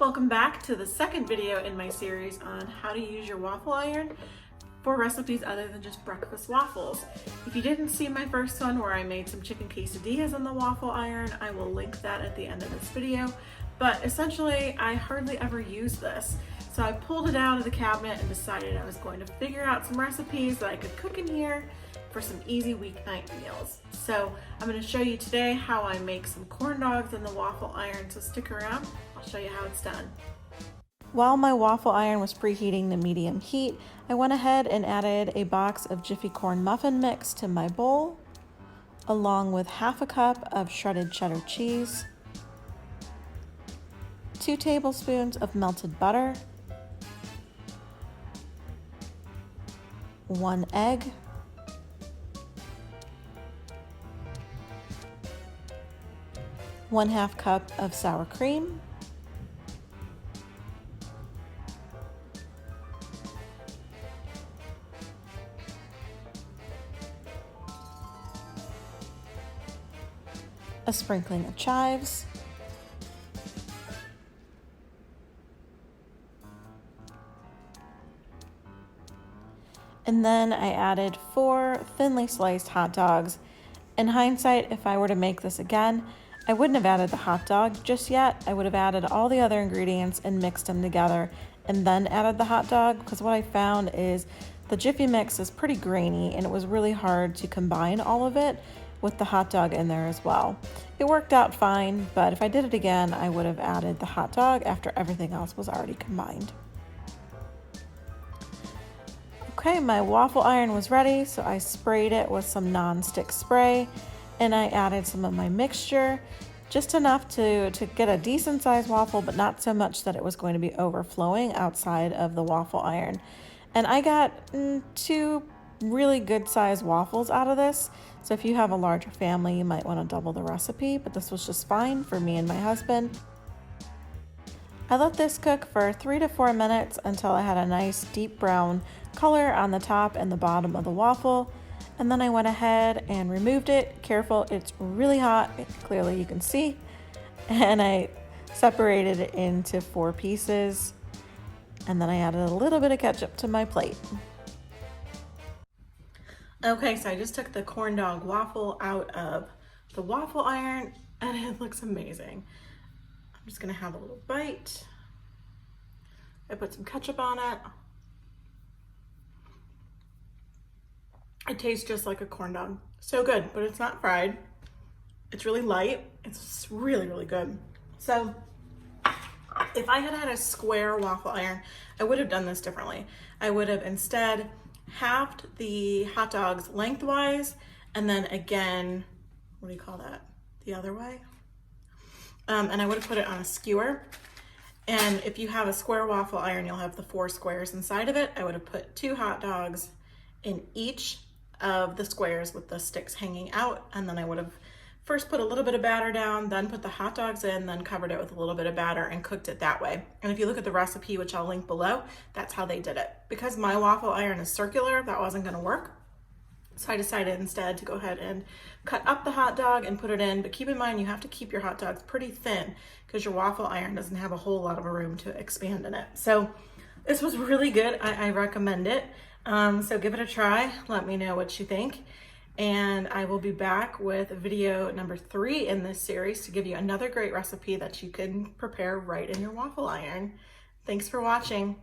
Welcome back to the second video in my series on how to use your waffle iron for recipes other than just breakfast waffles. If you didn't see my first one where I made some chicken quesadillas on the waffle iron, I will link that at the end of this video. But essentially, I hardly ever use this. So I pulled it out of the cabinet and decided I was going to figure out some recipes that I could cook in here for some easy weeknight meals. So I'm going to show you today how I make some corn dogs in the waffle iron, so stick around, I'll show you how it's done. While my waffle iron was preheating to medium heat, I went ahead and added a box of Jiffy Corn muffin mix to my bowl, along with half a cup of shredded cheddar cheese, 2 tablespoons of melted butter, 1 egg, 1/2 cup of sour cream, a sprinkling of chives, and then I added 4 thinly sliced hot dogs. In hindsight, if I were to make this again, I wouldn't have added the hot dog just yet. I would have added all the other ingredients and mixed them together and then added the hot dog, because what I found is the Jiffy mix is pretty grainy and it was really hard to combine all of it with the hot dog in there as well. It worked out fine, but if I did it again, I would have added the hot dog after everything else was already combined. Okay, my waffle iron was ready, so I sprayed it with some non-stick spray and I added some of my mixture, just enough to get a decent sized waffle, but not so much that it was going to be overflowing outside of the waffle iron. And I got 2 really good sized waffles out of this. So if you have a larger family, you might want to double the recipe, but this was just fine for me and my husband. I let this cook for 3 to 4 minutes until I had a nice deep brown color on the top and the bottom of the waffle. And then I went ahead and removed it. Careful, it's really hot, clearly you can see. And I separated it into 4 pieces. And then I added a little bit of ketchup to my plate. Okay, so I just took the corn dog waffle out of the waffle iron and it looks amazing. I'm just gonna have a little bite. I put some ketchup on it. It tastes just like a corn dog. So good, but it's not fried. It's really light. It's really, really good. So if I had had a square waffle iron, I would have done this differently. I would have instead halved the hot dogs lengthwise and then again, what do you call that? The other way? And I would have put it on a skewer. And if you have a square waffle iron, you'll have the 4 squares inside of it. I would have put 2 hot dogs in each of the squares with the sticks hanging out, and then I would have first put a little bit of batter down, then put the hot dogs in, then covered it with a little bit of batter and cooked it that way. And if you look at the recipe, which I'll link below, that's how they did it. Because my waffle iron is circular, that wasn't gonna work. So I decided instead to go ahead and cut up the hot dog and put it in, but keep in mind you have to keep your hot dogs pretty thin because your waffle iron doesn't have a whole lot of room to expand in it. So this was really good, I recommend it. So give it a try, let me know what you think. And I will be back with video number 3 in this series to give you another great recipe that you can prepare right in your waffle iron. Thanks for watching.